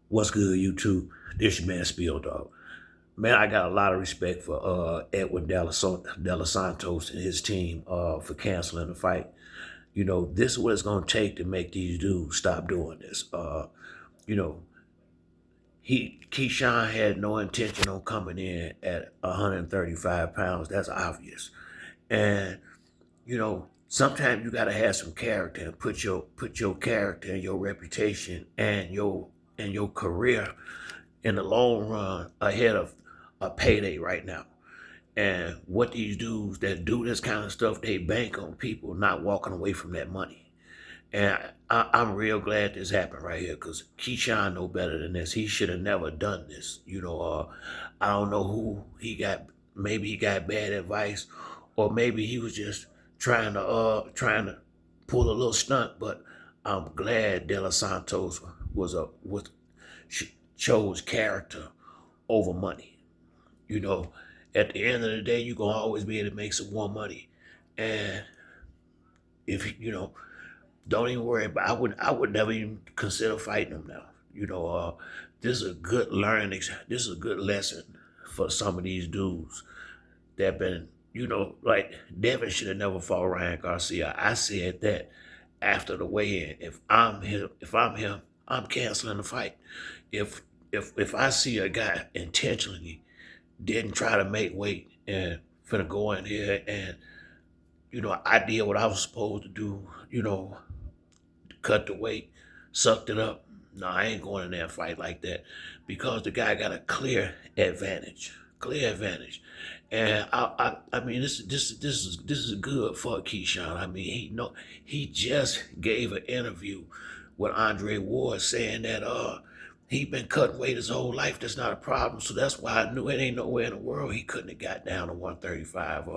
What's good, YouTube? This your man Spill Dog. Man, I got a lot of respect for Edwin Santos and his team for canceling the fight. You know, this is what it's gonna take to make these dudes stop doing this. You know, Keyshawn had no intention on coming in at 135 pounds. That's obvious. And sometimes you gotta have some character and put your character and your reputation and your career in the long run ahead of a payday right now. And what these dudes that do this kind of stuff, they bank on people not walking away from that money. And I'm real glad this happened right here because Keyshawn know better than this. He should have never done this. I don't know who he got. Maybe he got bad advice, or maybe he was just trying to pull a little stunt. But I'm glad De Los Santos was chose character over money. You know, at the end of the day, you're gonna always be able to make some more money. And if don't even worry about. I would never even consider fighting him now. This is a good this is a good lesson for some of these dudes that been like Devin should have never fought Ryan Garcia. I said that after the weigh-in. If I'm him, I'm canceling the fight. If if I see a guy intentionally didn't try to make weight and finna go in here and I did what I was supposed to do, cut the weight, sucked it up. No, I ain't going in there and fight like that because the guy got a clear advantage. And I mean, this is good for Keyshawn. I mean, he just gave an interview with Andre Ward saying that he been cutting weight his whole life. That's not a problem. So that's why I knew it ain't nowhere in the world he couldn't have got down to 135.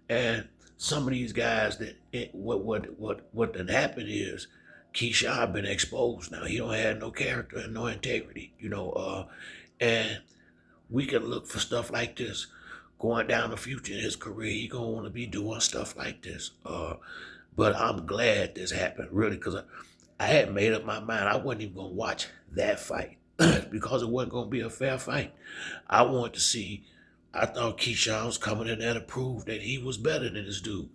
And some of these guys what done happened is Keyshawn been exposed now. He don't have no character and no integrity, and we can look for stuff like this going down the future in his career. He gonna want to be doing stuff like this. But I'm glad this happened, really, because I had made up my mind. I wasn't even gonna watch that fight because it wasn't gonna be a fair fight. I wanted to see. I thought Keyshawn was coming in there to prove that he was better than this dude.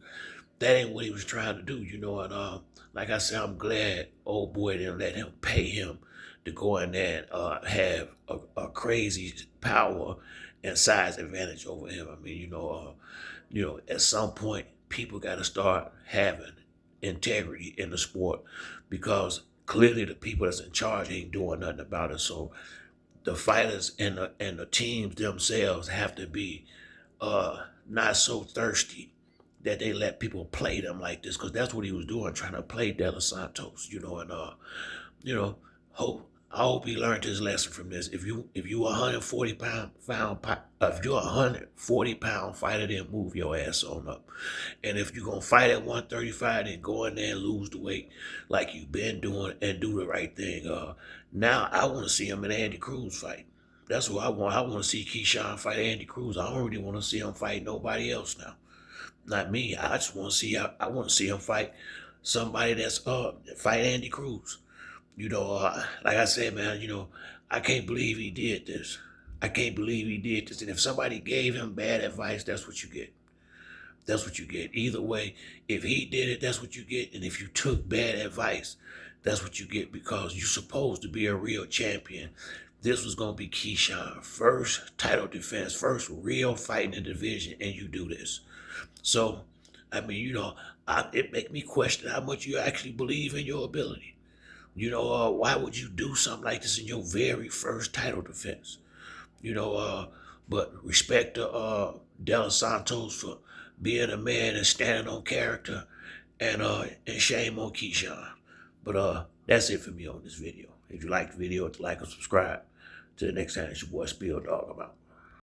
That ain't what he was trying to do, And like I said, I'm glad old boy didn't let him pay him to go in there and have a crazy power and size advantage over him. I mean, at some point, people got to start having integrity in the sport because clearly the people that's in charge ain't doing nothing about it. So the fighters and the teams themselves have to be not so thirsty that they let people play them like this, because that's what he was doing, trying to play De Los Santos, and you know, I hope he learned his lesson from this. If you 140 pound fighter, then move your ass on up. And if you're gonna fight at 135, then go in there and lose the weight like you've been doing and do the right thing. Now I want to see him in Andy Cruz fight. That's what I want. I want to see Keyshawn fight Andy Cruz. I don't really want to see him fight nobody else now. Not me. I just want to see. I want to see him fight somebody that's fight Andy Cruz. Like I said, man. I can't believe he did this. I can't believe he did this. And if somebody gave him bad advice, that's what you get. That's what you get. Either way, if he did it, that's what you get. And if you took bad advice, that's what you get because you're supposed to be a real champion. This was gonna be Keyshawn first title defense, first real fight in the division, and you do this. So, I mean, it make me question how much you actually believe in your ability. Why would you do something like this in your very first title defense? You know, uh, but respect to De Los Santos for being a man and standing on character, and shame on Keyshawn. But that's it for me on this video. If you like the video, like and subscribe. Till the next time, it's your boy Spill Dog. I'm out.